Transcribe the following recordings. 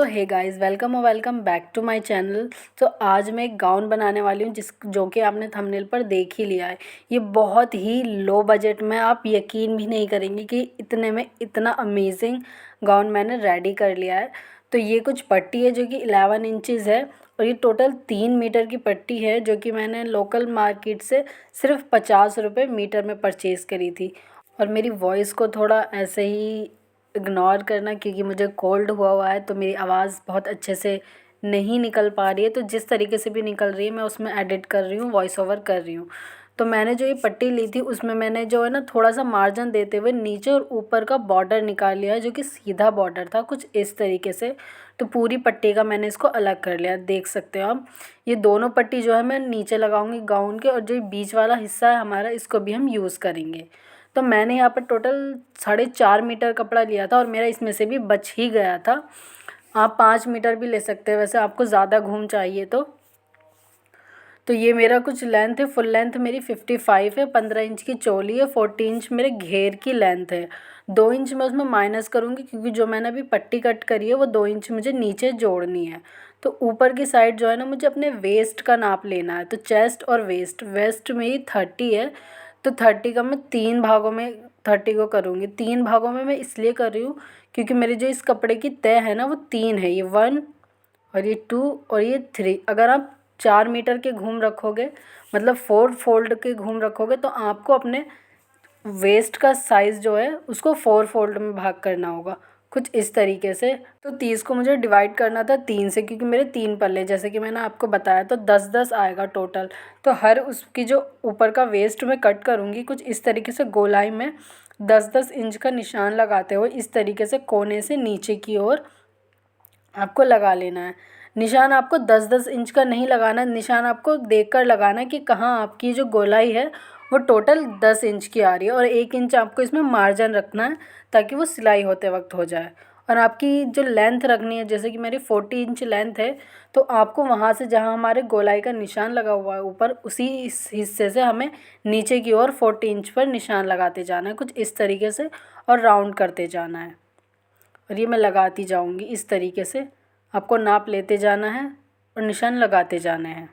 So hey guys, welcome back to my channel. तो आज मैं एक गाउन बनाने वाली हूँ जो कि आपने थंबनेल पर देख ही लिया है। ये बहुत ही लो बजट में, आप यकीन भी नहीं करेंगे कि इतने में इतना अमेजिंग गाउन मैंने रेडी कर लिया है। तो ये कुछ पट्टी है जो कि 11 इंचज़ है और ये टोटल 3 मीटर की पट्टी है जो कि मैंने लोकल मार्केट से सिर्फ 50 रुपये मीटर में परचेज़ करी थी। और मेरी वॉइस को थोड़ा ऐसे ही इग्नोर करना क्योंकि मुझे कोल्ड हुआ है, तो मेरी आवाज़ बहुत अच्छे से नहीं निकल पा रही है। तो जिस तरीके से भी निकल रही है मैं उसमें एडिट कर रही हूँ, वॉइस ओवर कर रही हूँ। तो मैंने जो ये पट्टी ली थी उसमें मैंने जो है ना थोड़ा सा मार्जिन देते हुए नीचे और ऊपर का बॉर्डर निकाल लिया है जो कि सीधा बॉर्डर था कुछ इस तरीके से। तो पूरी पट्टी का मैंने इसको अलग कर लिया, देख सकते हो आप। ये दोनों पट्टी जो है मैं नीचे लगाऊंगी गाउन के, और जो बीच वाला हिस्सा है हमारा इसको भी हम यूज़ करेंगे। तो मैंने यहाँ पर टोटल 4.5 मीटर कपड़ा लिया था और मेरा इसमें से भी बच ही गया था। आप 5 मीटर भी ले सकते हैं वैसे आपको ज़्यादा घूम चाहिए तो ये मेरा कुछ लेंथ है। फुल लेंथ मेरी 55 है, 15 इंच की चोली है, 40 इंच मेरे घेर की लेंथ है। 2 इंच मैं उसमें माइनस करूँगी क्योंकि जो मैंने अभी पट्टी कट करी है वो 2 इंच मुझे नीचे जोड़नी है। तो ऊपर की साइड जो है ना मुझे अपने वेस्ट का नाप लेना है। तो चेस्ट और वेस्ट मेरी 30 है। तो 30 का मैं 3 भागों में 30 को करूँगी। 3 भागों में मैं इसलिए कर रही हूँ क्योंकि मेरी जो इस कपड़े की तय है ना वो 3 है, ये 1 और ये 2 और ये 3। अगर आप 4 मीटर के घूम रखोगे, मतलब 4 फोल्ड के घूम रखोगे, तो आपको अपने वेस्ट का साइज़ जो है उसको 4 फोल्ड में भाग करना होगा कुछ इस तरीके से। तो 30 को मुझे डिवाइड करना था 3 से क्योंकि मेरे 3 पल्ले जैसे कि मैंने आपको बताया, तो 10-10 आएगा टोटल। तो हर उसकी जो ऊपर का वेस्ट मैं कट करूँगी कुछ इस तरीके से गोलाई में 10-10 इंच का निशान लगाते हुए इस तरीके से कोने से नीचे की ओर आपको लगा लेना है। निशान आपको 10-10 इंच का नहीं लगाना, निशान आपको देखकर लगाना है कि कहाँ आपकी जो गोलाई है वो टोटल 10 इंच की आ रही है, और 1 इंच आपको इसमें मार्जिन रखना है ताकि वो सिलाई होते वक्त हो जाए। और आपकी जो लेंथ रखनी है, जैसे कि मेरी 40 इंच लेंथ है, तो आपको वहाँ से जहाँ हमारे गोलाई का निशान लगा हुआ है ऊपर, उसी इस हिस्से से हमें नीचे की ओर 40 इंच पर निशान लगाते जाना है कुछ इस तरीके से, और राउंड करते जाना है। और ये मैं लगाती जाऊँगी इस तरीके से, आपको नाप लेते जाना है और निशान लगाते जाने हैं।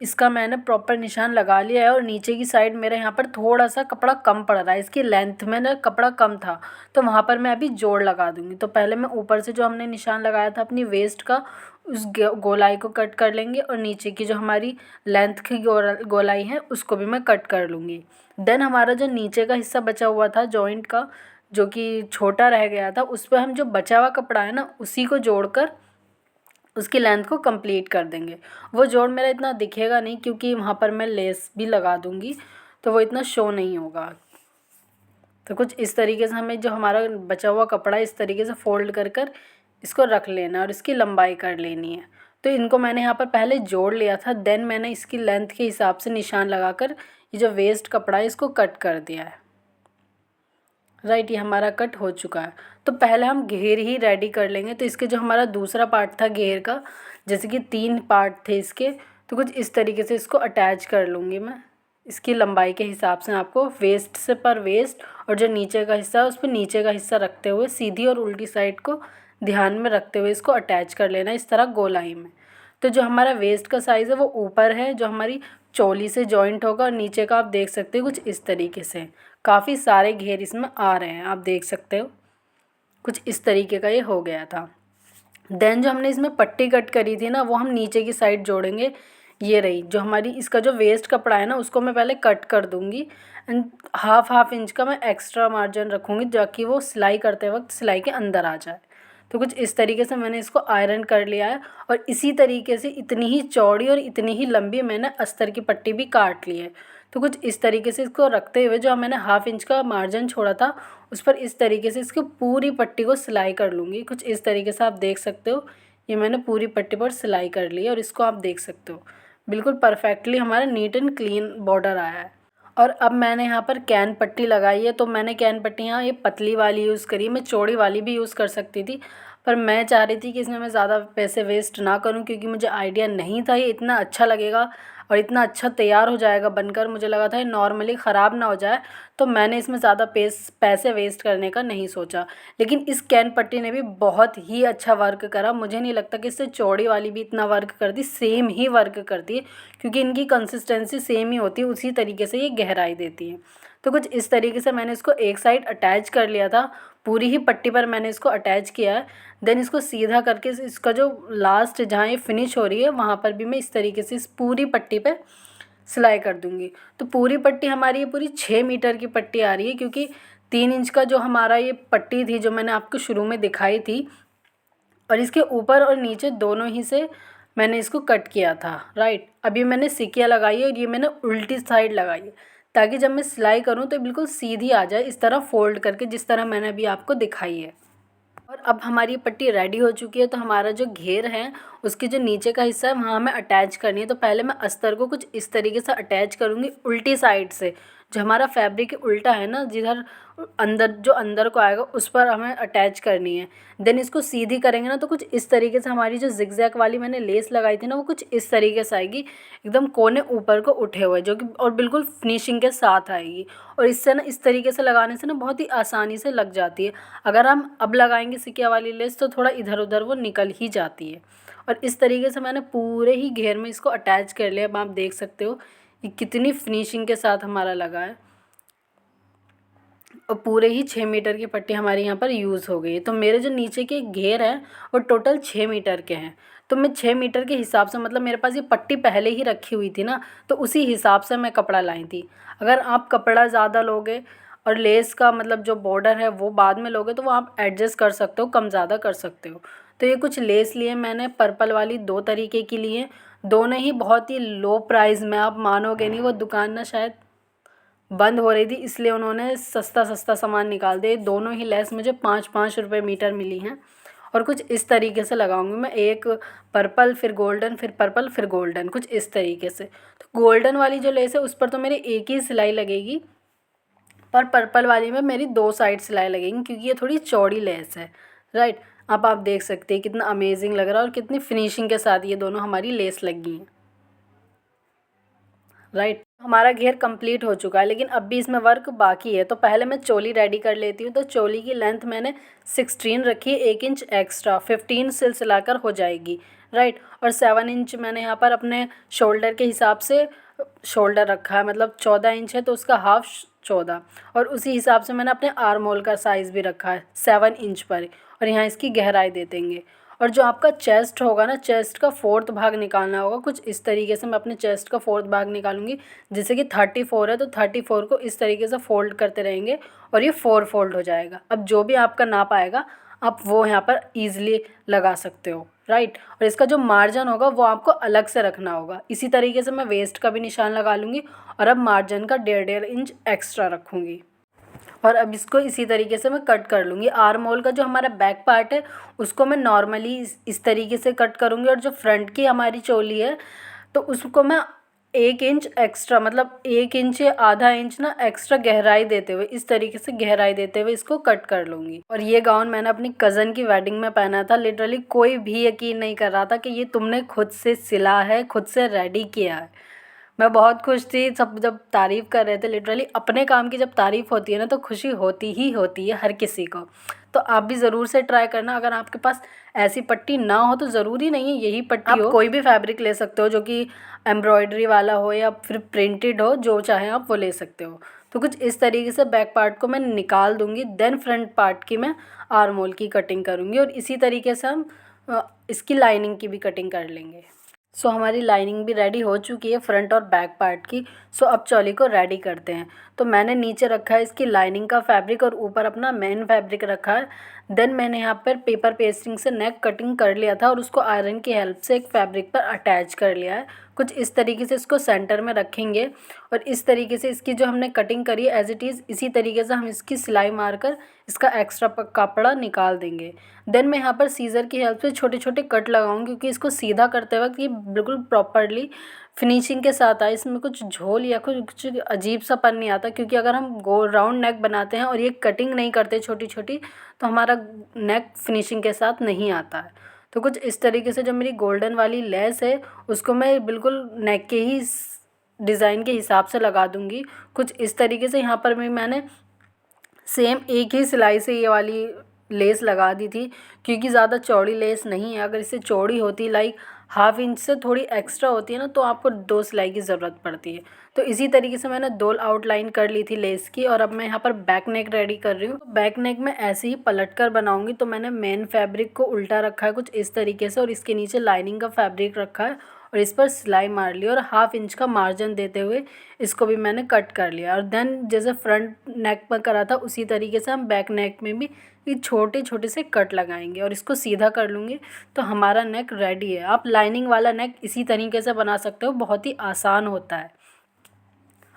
इसका मैंने प्रॉपर निशान लगा लिया है और नीचे की साइड मेरे यहाँ पर थोड़ा सा कपड़ा कम पड़ रहा है, इसकी लेंथ में ना कपड़ा कम था, तो वहाँ पर मैं अभी जोड़ लगा दूँगी। तो पहले मैं ऊपर से जो हमने निशान लगाया था अपनी वेस्ट का, उस गोलाई को कट कर लेंगे, और नीचे की जो हमारी लेंथ की गोलाई है उसको भी मैं कट कर लूँगी। देन हमारा जो नीचे का हिस्सा बचा हुआ था जॉइंट का, जो कि छोटा रह गया था, उस पर हम जो बचा हुआ कपड़ा है ना उसी को जोड़कर उसकी लेंथ को कंप्लीट कर देंगे। वो जोड़ मेरा इतना दिखेगा नहीं क्योंकि वहाँ पर मैं लेस भी लगा दूँगी, तो वो इतना शो नहीं होगा। तो कुछ इस तरीके से हमें जो हमारा बचा हुआ कपड़ा है इस तरीके से फ़ोल्ड कर कर इसको रख लेना और इसकी लंबाई कर लेनी है। तो इनको मैंने यहाँ पर पहले जोड़ लिया था, देन मैंने इसकी लेंथ के हिसाब से निशान लगाकर ये जो वेस्ट कपड़ा है इसको कट कर दिया है। राइट, ये हमारा कट हो चुका है। तो पहले हम घेर ही रेडी कर लेंगे। तो इसके जो हमारा दूसरा पार्ट था घेर का, जैसे कि 3 पार्ट थे इसके, तो कुछ इस तरीके से इसको अटैच कर लूँगी मैं। इसकी लंबाई के हिसाब से आपको वेस्ट से पर वेस्ट, और जो नीचे का हिस्सा है उस पर नीचे का हिस्सा रखते हुए सीधी और उल्टी साइड को ध्यान में रखते हुए इसको अटैच कर लेना इस तरह गोलाई में। तो जो हमारा वेस्ट का साइज़ है वो ऊपर है, जो हमारी चोली से जॉइंट होगा, और नीचे का आप देख सकते हो कुछ इस तरीके से। काफ़ी सारे घेर इसमें आ रहे हैं, आप देख सकते हो कुछ इस तरीके का ये हो गया था। देन जो हमने इसमें पट्टी कट करी थी ना वो हम नीचे की साइड जोड़ेंगे। ये रही जो हमारी, इसका जो वेस्ट कपड़ा है ना उसको मैं पहले कट कर दूँगी, एंड हाफ इंच का मैं एक्स्ट्रा मार्जिन रखूँगी ताकि वो सिलाई करते वक्त सिलाई के अंदर आ जाए। तो कुछ इस तरीके से मैंने इसको आयरन कर लिया है, और इसी तरीके से इतनी ही चौड़ी और इतनी ही लंबी मैंने अस्तर की पट्टी भी काट ली है। तो कुछ इस तरीके से इसको रखते हुए जो मैंने हाफ इंच का मार्जिन छोड़ा था उस पर इस तरीके से इसको पूरी पट्टी को सिलाई कर लूँगी। कुछ इस तरीके से आप देख सकते हो, ये मैंने पूरी पट्टी पर सिलाई कर ली है, और इसको आप देख सकते हो बिल्कुल परफेक्टली हमारा नीट एंड क्लीन बॉर्डर आया है। और अब मैंने यहाँ पर कैन पट्टी लगाई है, तो मैंने कैन पट्टी यहाँ ये पतली वाली यूज़ करी, मैं चौड़ी वाली भी यूज़ कर सकती थी, पर मैं चाह रही थी कि इसमें मैं ज़्यादा पैसे वेस्ट ना करूँ, क्योंकि मुझे आइडिया नहीं था ये इतना अच्छा लगेगा और इतना अच्छा तैयार हो जाएगा बनकर। मुझे लगा था ये नॉर्मली ख़राब ना हो जाए, तो मैंने इसमें ज़्यादा पैसे वेस्ट करने का नहीं सोचा। लेकिन इस कैन पट्टी ने भी बहुत ही अच्छा वर्क करा। मुझे नहीं लगता कि इससे चौड़ी वाली भी इतना वर्क करती, सेम ही वर्क करती है, क्योंकि इनकी कंसिस्टेंसी सेम ही होती है, उसी तरीके से ये गहराई देती है। तो कुछ इस तरीके से मैंने इसको एक साइड अटैच कर लिया था, पूरी ही पट्टी पर मैंने इसको अटैच किया है। देन इसको सीधा करके इसका जो लास्ट जहाँ ये फिनिश हो रही है वहाँ पर भी मैं इस तरीके से इस पूरी पट्टी पे सिलाई कर दूँगी। तो पूरी पट्टी हमारी ये पूरी 6 मीटर की पट्टी आ रही है, क्योंकि 3 इंच का जो हमारा ये पट्टी थी जो मैंने आपको शुरू में दिखाई थी, और इसके ऊपर और नीचे दोनों ही से मैंने इसको कट किया था, राइट। अभी मैंने सिकिया लगाई है और ये मैंने उल्टी साइड लगाई है, ताकि जब मैं सिलाई करूँ तो बिल्कुल सीधी आ जाए, इस तरह फ़ोल्ड करके, जिस तरह मैंने अभी आपको दिखाई है। और अब हमारी पट्टी रेडी हो चुकी है, तो हमारा जो घेर है उसके जो नीचे का हिस्सा है वहाँ हमें अटैच करनी है। तो पहले मैं अस्तर को कुछ इस तरीके से अटैच करूँगी उल्टी साइड से, जो हमारा फैब्रिक उल्टा है ना, जिधर अंदर जो अंदर को आएगा उस पर हमें अटैच करनी है। देन इसको सीधी करेंगे ना तो कुछ इस तरीके से हमारी जो जिगजैग वाली मैंने लेस लगाई थी ना वो कुछ इस तरीके से आएगी, एकदम कोने ऊपर को उठे हुए, जो कि और बिल्कुल फिनिशिंग के साथ आएगी। और इससे ना इस तरीके से लगाने से ना बहुत ही आसानी से लग जाती है। अगर हम अब लगाएंगे सिकिया वाली लेस तो थोड़ा इधर उधर वो निकल ही जाती है। और इस तरीके से मैंने पूरे ही घेर में इसको अटैच कर लिया। अब आप देख सकते हो ये कितनी फिनिशिंग के साथ हमारा लगा है, और पूरे ही 6 मीटर की पट्टी हमारी यहाँ पर यूज़ हो गई है। तो मेरे जो नीचे के घेर हैं वो टोटल 6 मीटर के हैं। तो मैं 6 मीटर के हिसाब से, मतलब मेरे पास ये पट्टी पहले ही रखी हुई थी ना, तो उसी हिसाब से मैं कपड़ा लाई थी। अगर आप कपड़ा ज़्यादा लोगे और लेस का मतलब जो बॉर्डर है वो बाद में लोगे तो वो आप एडजस्ट कर सकते हो, कम ज़्यादा कर सकते हो। तो ये कुछ लेस लिए मैंने पर्पल वाली 2 तरीके की लिए, दोनों ही बहुत ही लो प्राइस में। आप मानोगे नहीं, वो दुकान ना शायद बंद हो रही थी, इसलिए उन्होंने सस्ता सस्ता सामान निकाल दिया। दोनों ही लेस मुझे 5-5 रुपये मीटर मिली हैं। और कुछ इस तरीके से लगाऊंगी मैं, एक पर्पल फिर गोल्डन फिर पर्पल फिर गोल्डन, कुछ इस तरीके से। तो गोल्डन वाली जो लेस है उस पर तो मेरी एक ही सिलाई लगेगी, पर पर्पल वाली में मेरी 2 साइड सिलाई लगेंगी, क्योंकि ये थोड़ी चौड़ी लेस है, राइट। अब आप देख सकते हैं कितना अमेजिंग लग रहा है और कितनी फिनिशिंग के साथ ये दोनों हमारी लेस लगी हैं, राइट। हमारा घेर कंप्लीट हो चुका है, लेकिन अब भी इसमें वर्क बाकी है। तो पहले मैं चोली रेडी कर लेती हूँ। तो चोली की लेंथ मैंने 16 रखी है, 1 इंच एक्स्ट्रा, 15 सिलाकर हो जाएगी, राइट। और 7 इंच मैंने यहाँ पर अपने शोल्डर के हिसाब से शोल्डर रखा है, मतलब 14 इंच है तो उसका हाफ 14, और उसी हिसाब से मैंने अपने आर्म होल का साइज़ भी रखा है 7 इंच पर, और यहाँ इसकी गहराई दे देंगे। और जो आपका चेस्ट होगा ना, चेस्ट का 4th भाग निकालना होगा, कुछ इस तरीके से मैं अपने चेस्ट का 4th भाग निकालूंगी। जैसे कि 34 है तो 34 को इस तरीके से फोल्ड करते रहेंगे और ये 4 फोल्ड हो जाएगा। अब जो भी आपका नाप आएगा आप वो यहाँ पर ईजिली लगा सकते हो, राइट। और इसका जो मार्जिन होगा वो आपको अलग से रखना होगा। इसी तरीके से मैं वेस्ट का भी निशान लगा लूँगी, और अब मार्जिन का 1.5 इंच एक्स्ट्रा रखूँगी। और अब इसको इसी तरीके से मैं कट कर लूँगी। आर्म होल का जो हमारा बैक पार्ट है उसको मैं नॉर्मली इस तरीके से कट करूँगी, और जो फ्रंट की हमारी चोली है तो उसको मैं 1 इंच एक्स्ट्रा, मतलब 1 इंच या आधा इंच ना एक्स्ट्रा गहराई देते हुए, इस तरीके से गहराई देते हुए इसको कट कर लूँगी। और ये गाउन मैंने अपनी कज़न की वेडिंग में पहना था। लिटरली कोई भी यकीन नहीं कर रहा था कि ये तुमने खुद से सिला है, खुद से रेडी किया है। मैं बहुत खुश थी, सब जब तारीफ़ कर रहे थे। लिटरली अपने काम की जब तारीफ़ होती है ना तो खुशी होती ही होती है हर किसी को। तो आप भी ज़रूर से ट्राई करना। अगर आपके पास ऐसी पट्टी ना हो तो ज़रूरी नहीं है यही पट्टी हो, कोई भी फैब्रिक ले सकते हो जो कि एम्ब्रॉयडरी वाला हो या फिर प्रिंटेड हो, जो चाहें आप वो ले सकते हो। तो कुछ इस तरीके से बैक पार्ट को मैं निकाल दूँगी, देन फ्रंट पार्ट की मैं आर्म होल की कटिंग करूँगी, और इसी तरीके से हम इसकी लाइनिंग की भी कटिंग कर लेंगे। सो हमारी लाइनिंग भी रेडी हो चुकी है फ्रंट और बैक पार्ट की। सो अब चोली को रेडी करते हैं। तो मैंने नीचे रखा है इसकी लाइनिंग का फैब्रिक और ऊपर अपना मेन फैब्रिक रखा है। देन मैंने यहाँ पर पेपर पेस्टिंग से नेक कटिंग कर लिया था और उसको आयरन की हेल्प से एक फैब्रिक पर अटैच कर लिया है। कुछ इस तरीके से इसको सेंटर में रखेंगे, और इस तरीके से इसकी जो हमने कटिंग करी है एज इट इज़ इसी तरीके से हम इसकी सिलाई मारकर इसका एक्स्ट्रा कपड़ा निकाल देंगे। देन मैं यहाँ पर सीज़र की हेल्प से छोटे छोटे कट लगाऊंगी, क्योंकि इसको सीधा करते वक्त ये बिल्कुल प्रॉपरली फिनिशिंग के साथ आए, इसमें कुछ झोल या कुछ अजीब सा पन नहीं आता, क्योंकि अगर हम गोल राउंड नेक बनाते हैं और ये कटिंग नहीं करते छोटी छोटी, तो हमारा नेक फिनिशिंग के साथ नहीं आता है। तो कुछ इस तरीके से जो मेरी गोल्डन वाली लेस है उसको मैं बिल्कुल नेक के ही डिज़ाइन के हिसाब से लगा दूँगी। कुछ इस तरीके से यहाँ पर भी मैंने सेम एक ही सिलाई से ये वाली लेस लगा दी थी, क्योंकि ज़्यादा चौड़ी लेस नहीं है। अगर इससे चौड़ी होती, लाइक हाफ इंच से थोड़ी एक्स्ट्रा होती है ना, तो आपको 2 सिलाई की ज़रूरत पड़ती है। तो इसी तरीके से मैंने 2 आउटलाइन कर ली थी लेस की, और अब मैं यहाँ पर बैक नेक रेडी कर रही हूँ। बैक नेक में ऐसे ही पलट कर बनाऊँगी। तो मैंने मेन फैब्रिक को उल्टा रखा है कुछ इस तरीके से, और इसके नीचे लाइनिंग का फैब्रिक रखा है और इस पर सिलाई मार ली, और हाफ इंच का मार्जिन देते हुए इसको भी मैंने कट कर लिया। और देन जैसे फ्रंट नेक पर करा था उसी तरीके से हम बैक नेक में भी ये छोटे छोटे से कट लगाएंगे और इसको सीधा कर लूँगी, तो हमारा नेक रेडी है। आप लाइनिंग वाला नेक इसी तरीके से बना सकते हो, बहुत ही आसान होता है।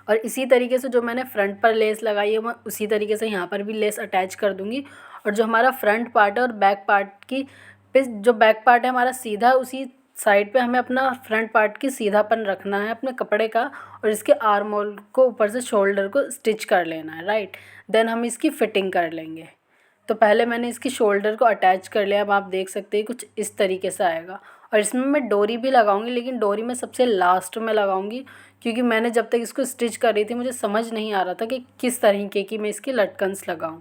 और इसी तरीके से जो मैंने फ्रंट पर लेस लगाई है मैं उसी तरीके से यहाँ पर भी लेस अटैच कर दूँगी। और जो हमारा फ्रंट पार्ट है और बैक पार्ट की पे जो बैक पार्ट है हमारा सीधा, उसी साइड पे हमें अपना फ्रंट पार्ट की सीधापन रखना है अपने कपड़े का, और इसके आर्म होल को ऊपर से शोल्डर को स्टिच कर लेना है, राइट। देन हम इसकी फिटिंग कर लेंगे। तो पहले मैंने इसकी शोल्डर को अटैच कर लिया। अब आप देख सकते हैं कुछ इस तरीके से आएगा, और इसमें मैं डोरी भी लगाऊंगी, लेकिन डोरी मैं सबसे लास्ट में लगाऊंगी, क्योंकि मैंने जब तक इसको स्टिच कर रही थी मुझे समझ नहीं आ रहा था कि किस तरीके की मैं इसकी लटकन्स लगाऊं।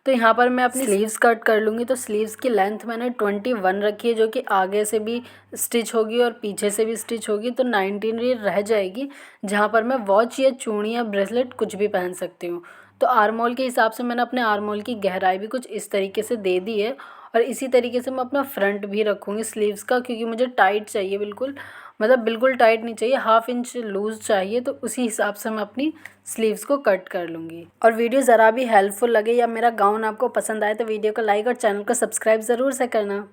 तो यहाँ पर मैं अपनी स्लीव्स कट कर लूँगी। तो स्लीव्स की लेंथ मैंने 21 रखी है, जो कि आगे से भी स्टिच होगी और पीछे से भी स्टिच होगी, तो 19 ये रह जाएगी, जहाँ पर मैं वॉच या चूड़ी या ब्रेसलेट कुछ भी पहन सकती हूँ। तो आर्म होल के हिसाब से मैंने अपने आर्म होल की गहराई भी कुछ इस तरीके से दे दी है, और इसी तरीके से मैं अपना फ्रंट भी रखूँगी स्लीव्स का, क्योंकि मुझे टाइट चाहिए बिल्कुल, मतलब बिल्कुल टाइट नहीं चाहिए, हाफ इंच लूज़ चाहिए। तो उसी हिसाब से मैं अपनी स्लीव्स को कट कर लूँगी। और वीडियो ज़रा भी हेल्पफुल लगे या मेरा गाउन आपको पसंद आए तो वीडियो को लाइक और चैनल को सब्सक्राइब ज़रूर से करना।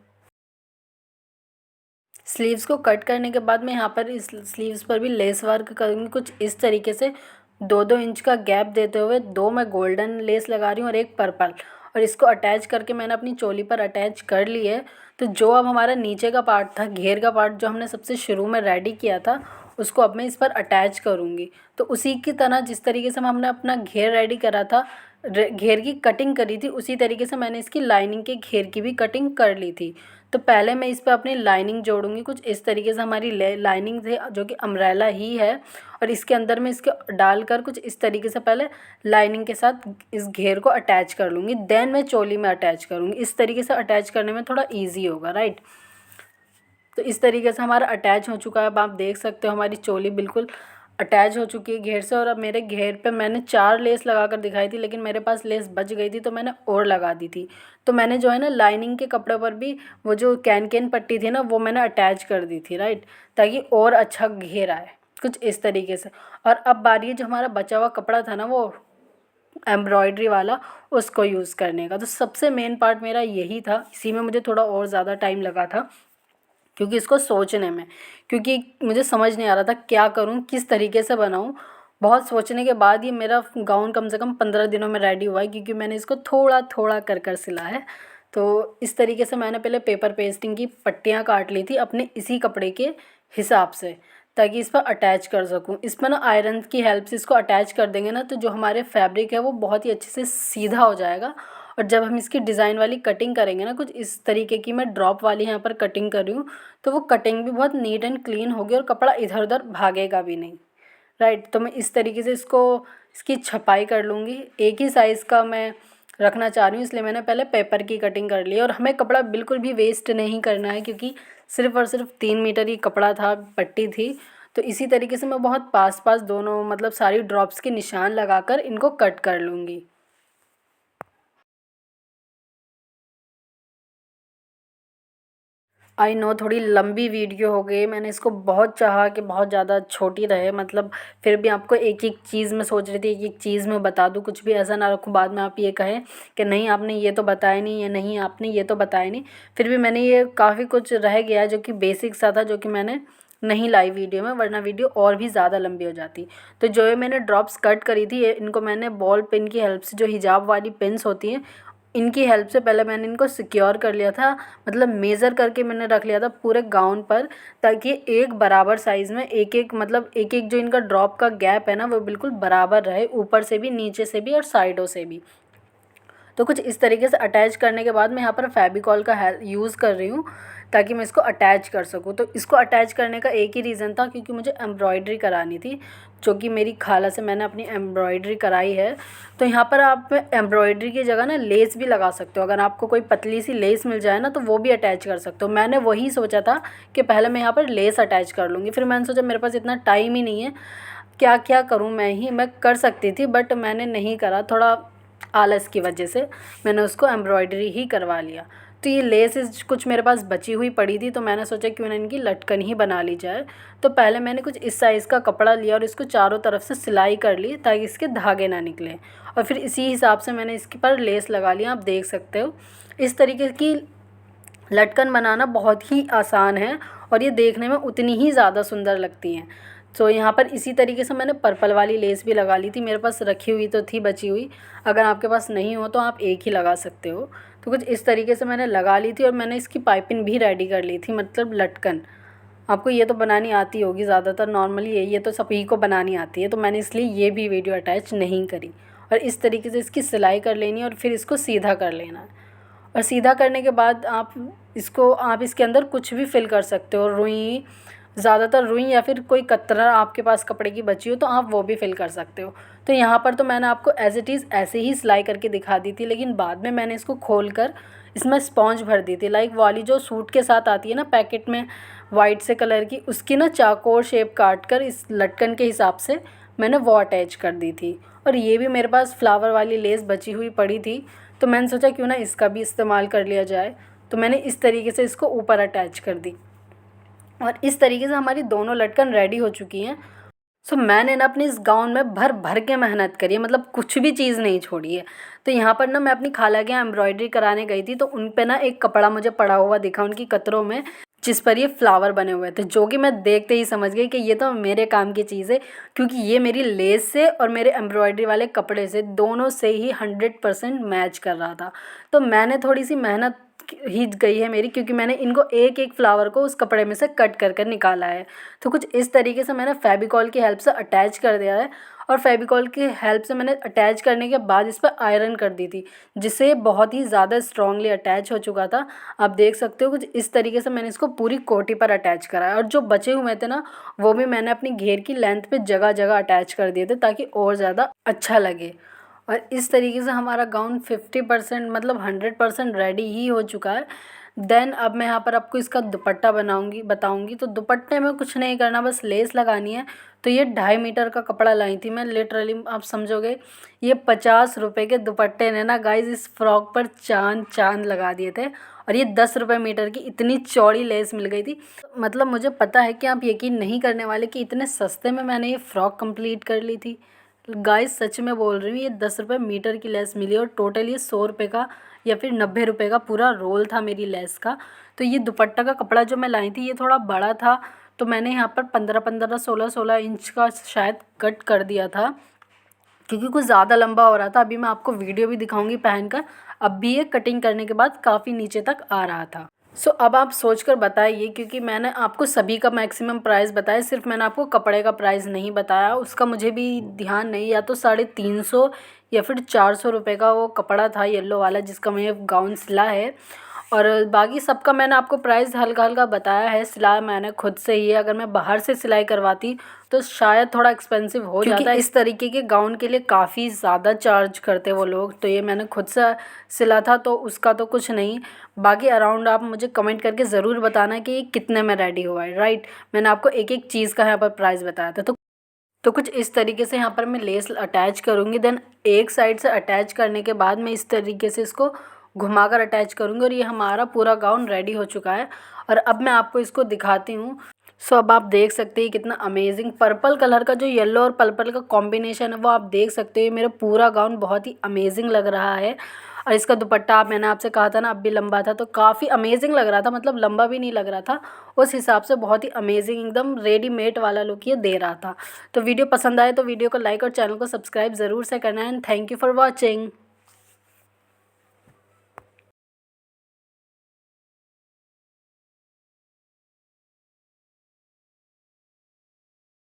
स्लीव्स को कट करने के बाद मैं यहाँ पर इस स्लीव्स पर भी लेस वर्क करूँगी कुछ इस तरीके से, 2-2 इंच का गैप देते हुए। 2 मैं गोल्डन लेस लगा रही हूँ और 1 पर्पल, और इसको अटैच करके मैंने अपनी चोली पर अटैच कर ली है। तो जो अब हमारा नीचे का पार्ट था, घेर का पार्ट जो हमने सबसे शुरू में रेडी किया था, उसको अब मैं इस पर अटैच करूँगी। तो उसी की तरह जिस तरीके से हमने अपना घेर रेडी करा था, घेर की कटिंग करी थी, उसी तरीके से मैंने इसकी लाइनिंग के घेर की भी कटिंग कर ली थी। तो पहले मैं इस पे अपनी लाइनिंग जोड़ूंगी कुछ इस तरीके से। हमारी लाइनिंग है जो कि अम्ब्रेला ही है, और इसके अंदर मैं इसके डालकर कुछ इस तरीके से पहले लाइनिंग के साथ इस घेर को अटैच कर लूँगी। देन मैं चोली में अटैच करूँगी। इस तरीके से अटैच करने में थोड़ा ईजी होगा, राइट। तो इस तरीके से हमारा अटैच हो चुका है। अब आप देख सकते हो हमारी चोली बिल्कुल अटैच हो चुकी है घेर से। और अब मेरे घेर पे मैंने 4 लेस लगा कर दिखाई थी, लेकिन मेरे पास लेस बच गई थी तो मैंने और लगा दी थी। तो मैंने जो है ना लाइनिंग के कपड़े पर भी वो जो कैन पट्टी थी ना, वो मैंने अटैच कर दी थी, राइट, ताकि और अच्छा घेर आए कुछ इस तरीके से। और अब बारी है जो हमारा बचा हुआ कपड़ा था ना, वो एम्ब्रॉयडरी वाला, उसको यूज़ करने का। तो सबसे मेन पार्ट मेरा यही था, इसी में मुझे थोड़ा और ज़्यादा टाइम लगा था, क्योंकि इसको सोचने में, क्योंकि मुझे समझ नहीं आ रहा था क्या करूँ, किस तरीके से बनाऊँ। बहुत सोचने के बाद ये मेरा गाउन कम से कम 15 दिनों में रेडी हुआ है, क्योंकि मैंने इसको थोड़ा थोड़ा कर सिला है। तो इस तरीके से मैंने पहले पेपर पेस्टिंग की पट्टियाँ काट ली थी अपने इसी कपड़े के हिसाब से, ताकि इस पर अटैच कर सकूँ। इसमें ना आयरन की हेल्प से इसको अटैच कर देंगे ना, तो जो हमारे फैब्रिक है वो बहुत ही अच्छे से सीधा हो जाएगा। और जब हम इसकी डिज़ाइन वाली कटिंग करेंगे ना, कुछ इस तरीके की मैं ड्रॉप वाली यहाँ पर कटिंग कर रही हूँ, तो वो कटिंग भी बहुत नीट एंड क्लीन होगी और कपड़ा इधर उधर भागेगा भी नहीं, राइट। तो मैं इस तरीके से इसकी छपाई कर लूँगी। एक ही साइज़ का मैं रखना चाह रही हूँ, इसलिए मैंने पहले पेपर की कटिंग कर ली। और हमें कपड़ा बिल्कुल भी वेस्ट नहीं करना है, क्योंकि सिर्फ़ और सिर्फ 3 मीटर ही कपड़ा था, पट्टी थी। तो इसी तरीके से मैं बहुत पास पास दोनों मतलब सारी ड्रॉप्स के निशान लगाकर इनको कट कर लूँगी। आई नो थोड़ी लंबी वीडियो हो गई। मैंने इसको बहुत चाहा कि बहुत ज़्यादा छोटी रहे, मतलब फिर भी आपको एक एक चीज़ मैं सोच रही थी, एक एक चीज़ मैं बता दूँ, कुछ भी ऐसा ना रखूँ बाद में आप ये कहें कि नहीं आपने ये तो बताया नहीं, या नहीं आपने ये तो बताया नहीं। फिर भी मैंने ये काफ़ी कुछ रह गया जो कि बेसिक सा था, जो कि मैंने नहीं लाई वीडियो में, वरना वीडियो और भी ज़्यादा लंबी हो जाती। तो जो ये मैंने ड्रॉप्स कट करी थी, इनको मैंने बॉल पेन की हेल्प से, जो हिजाब वाली पेन्स होती हैं, इनकी हेल्प से पहले मैंने इनको सिक्योर कर लिया था, मतलब मेज़र करके मैंने रख लिया था पूरे गाउन पर, ताकि एक बराबर साइज़ में एक एक मतलब एक एक जो इनका ड्रॉप का गैप है ना वो बिल्कुल बराबर रहे, ऊपर से भी, नीचे से भी और साइडों से भी। तो कुछ इस तरीके से अटैच करने के बाद मैं यहाँ पर फ़ेविकॉल का यूज़ कर रही हूँ ताकि मैं इसको अटैच कर सकूँ। तो इसको अटैच करने का एक ही रीज़न था, क्योंकि मुझे एम्ब्रॉयडरी करानी थी, जो कि मेरी खाला से मैंने अपनी एम्ब्रॉयडरी कराई है। तो यहाँ पर आप एम्ब्रॉयडरी की जगह ना लेस भी लगा सकते हो, अगर आपको कोई पतली सी लेस मिल जाए ना तो वो भी अटैच कर सकते हो। मैंने वही सोचा था कि पहले मैं यहाँ पर लेस अटैच कर लूँगी, फिर मैंने सोचा मेरे पास इतना टाइम ही नहीं है, क्या क्या करूँ, मैं कर सकती थी बट मैंने नहीं करा, थोड़ा आलस की वजह से मैंने उसको एम्ब्रॉयडरी ही करवा लिया। तो ये लेस कुछ मेरे पास बची हुई पड़ी थी, तो मैंने सोचा क्यों ना इनकी लटकन ही बना ली जाए। तो पहले मैंने कुछ इस साइज़ का कपड़ा लिया और इसको चारों तरफ से सिलाई कर ली ताकि इसके धागे ना निकलें, और फिर इसी हिसाब से मैंने इसके पर लेस लगा लिया। आप देख सकते हो इस तरीके की लटकन बनाना बहुत ही आसान है और ये देखने में उतनी ही ज़्यादा सुंदर लगती हैं। तो यहाँ पर इसी तरीके से मैंने पर्पल वाली लेस भी लगा ली थी, मेरे पास रखी हुई तो थी बची हुई, अगर आपके पास नहीं हो तो आप एक ही लगा सकते हो। तो कुछ इस तरीके से मैंने लगा ली थी और मैंने इसकी पाइपिंग भी रेडी कर ली थी, मतलब लटकन। आपको ये तो बनानी आती होगी, ज़्यादातर नॉर्मली ये तो सभी को बनानी आती है, तो मैंने इसलिए ये भी वीडियो अटैच नहीं करी। और इस तरीके से इसकी सिलाई कर लेनी है और फिर इसको सीधा कर लेना है। और सीधा करने के बाद आप इसके अंदर कुछ भी फिल कर सकते हो, रुई, ज़्यादातर रुई या फिर कोई कतरा आपके पास कपड़े की बची हो तो आप वो भी फिल कर सकते हो। तो यहाँ पर तो मैंने आपको एज़ इट इज़ ऐसे ही सिलाई करके दिखा दी थी, लेकिन बाद में मैंने इसको खोल कर इसमें स्पॉन्ज भर दी थी, लाइक वाली जो सूट के साथ आती है ना पैकेट में वाइट से कलर की, उसकी ना चाकोर शेप काट कर इस लटकन के हिसाब से मैंने वो अटैच कर दी थी। और ये भी मेरे पास फ्लावर वाली लेस बची हुई पड़ी थी, तो मैंने सोचा क्यों ना इसका भी इस्तेमाल कर लिया जाए, तो मैंने इस तरीके से इसको ऊपर अटैच कर दी। और इस तरीके से हमारी दोनों लटकन रेडी हो चुकी हैं। सो मैंने ना अपनी इस गाउन में भर भर के मेहनत करी है, मतलब कुछ भी चीज़ नहीं छोड़ी है। तो यहाँ पर ना मैं अपनी खाला के यहाँ एम्ब्रॉयडरी कराने गई थी, तो उन पे ना एक कपड़ा मुझे पड़ा हुआ दिखा उनकी कतरों में, जिस पर ये फ्लावर बने हुए थे, जो कि मैं देखते ही समझ गई कि ये तो मेरे काम की चीज़ है, क्योंकि ये मेरी लेस से और मेरे एम्ब्रॉयडरी वाले कपड़े से दोनों से ही 100% मैच कर रहा था। तो मैंने थोड़ी सी मेहनत ही गई है मेरी, क्योंकि मैंने इनको एक एक फ्लावर को उस कपड़े में से कट कर कर निकाला है। तो कुछ इस तरीके से मैंने फ़ेविकॉल की हेल्प से अटैच कर दिया है, और फ़ेविकॉल की हेल्प से मैंने अटैच करने के बाद इस पर आयरन कर दी थी, जिससे बहुत ही ज़्यादा स्ट्रांगली अटैच हो चुका था। आप देख सकते हो कुछ इस तरीके से मैंने इसको पूरी कोटी पर अटैच करा है, और जो बचे हुए थे ना वो भी मैंने अपनी घेर की लेंथ पे जगह जगह अटैच कर दिए थे ताकि और ज़्यादा अच्छा लगे। और इस तरीके से हमारा गाउन 50% मतलब 100% रेडी ही हो चुका है। देन अब मैं यहाँ पर आपको इसका दुपट्टा बताऊँगी। तो दुपट्टे में कुछ नहीं करना, बस लेस लगानी है। तो ये 2.5 मीटर का कपड़ा लाई थी मैं, लिटरली आप समझोगे ये 50 रुपये के दुपट्टे ने ना गाइज इस फ्रॉक पर चाँद चाँद लगा दिए थे। और ये 10 रुपये मीटर की इतनी चौड़ी लेस मिल गई थी, मतलब मुझे पता है कि आप यकीन नहीं करने वाले कि इतने सस्ते में मैंने ये फ़्रॉक कंप्लीट कर ली थी। गाइस सच में बोल रही हूँ, ये 10 रुपये मीटर की लेस मिली और टोटल ये 100 रुपये का या फिर 90 रुपये का पूरा रोल था मेरी लेस का। तो ये दुपट्टा का कपड़ा जो मैं लाई थी ये थोड़ा बड़ा था, तो मैंने यहाँ पर 15-15, 16-16 इंच का शायद कट कर दिया था, क्योंकि कुछ ज़्यादा लंबा हो रहा था। अभी मैं आपको वीडियो भी दिखाऊंगी पहनकर, अब भी ये कटिंग करने के बाद काफ़ी नीचे तक आ रहा था। सो अब आप सोच कर बताइए, क्योंकि मैंने आपको सभी का मैक्सिमम प्राइस बताया, सिर्फ मैंने आपको कपड़े का प्राइस नहीं बताया, उसका मुझे भी ध्यान नहीं, या तो 350 या फिर 400 रुपये का वो कपड़ा था येलो वाला जिसका मैंने गाउन सिला है। और बाकी सबका मैंने आपको प्राइस हल्का हल्का बताया है। सिला मैंने खुद से ही है, अगर मैं बाहर से सिलाई करवाती तो शायद थोड़ा एक्सपेंसिव हो जाता है, इस तरीके के गाउन के लिए काफ़ी ज़्यादा चार्ज करते वो लोग। तो ये मैंने खुद से सिला था तो उसका तो कुछ नहीं। बाकी अराउंड आप मुझे कमेंट करके ज़रूर बताना कि ये कितने में रेडी हुआ है, राइट। मैंने आपको एक एक चीज़ का यहाँ पर प्राइस बताया था। तो कुछ इस तरीके से यहाँ पर मैं लेस अटैच करूँगी। देन एक साइड से अटैच करने के बाद मैं इस तरीके से इसको घुमाकर अटैच करूँगी, और ये हमारा पूरा गाउन रेडी हो चुका है। और अब मैं आपको इसको दिखाती हूँ। सो अब आप देख सकते हैं कितना अमेजिंग पर्पल कलर का जो येलो और पर्पल का कॉम्बिनेशन है वो आप देख सकते हो। मेरा पूरा गाउन बहुत ही अमेजिंग लग रहा है। और इसका दुपट्टा मैंने आपसे कहा था ना अब भी लंबा था, तो काफ़ी अमेजिंग लग रहा था, मतलब लंबा भी नहीं लग रहा था, उस हिसाब से बहुत ही अमेजिंग एकदम रेडीमेड वाला लुक ये दे रहा था। तो वीडियो पसंद आए तो वीडियो को लाइक और चैनल को सब्सक्राइब ज़रूर से करना है। And thank you for watching.